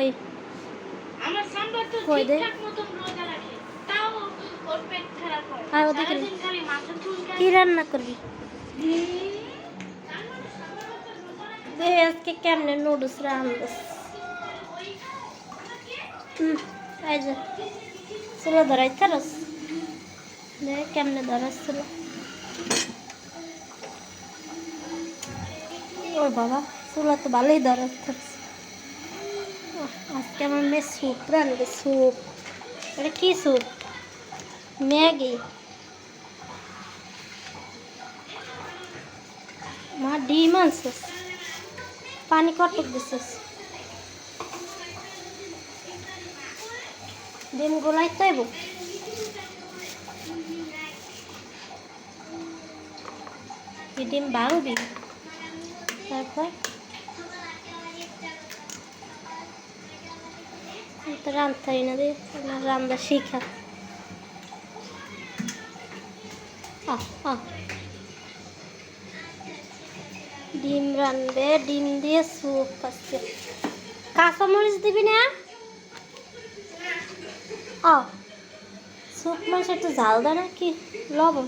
কই আমার সাম্বার তো কই দে ঠিকঠাক মতন রোজা রাখে, তাও ওর পেট খারাপ হয়। আর ওদিকে সারাদিন খালি মাথা চুলকায়। কি রান্না করবি দে আজকে কেমনে নুডলস রান্নাস এই যে চুলো ধরাইতারস দে কেমনে ধরাস চুলো ও বাবা চুলা তো ভালোই ধরাইতারস আজকে আমার মেয়ে স্যুপ রান্নাবে স্যুপ এটা কি স্যুপ ম্যাগি মা ডিম আনছিস পানি কটক দিছিস ডিম গোলাই তাইব ডিম ভাঙবি তারপর রান্তাই না রে রান্না শিখা ডিম রানবে ডিম দিয়ে স্যুপ আছে কাঁচামরিচ দিবি না স্যুপ মাছ একটু ঝাল দেয় না কি লবণ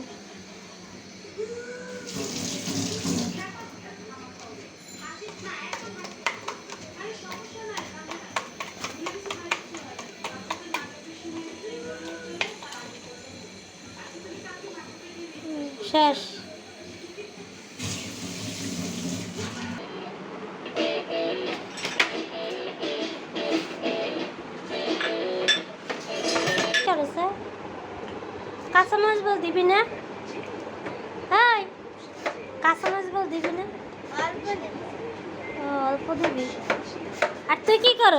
শেষ কাঁচামরিচ বল দিবি না হ্যাঁ কাঁচামরিচ বল দিবি না অল্প দিবি আর তুই কি করস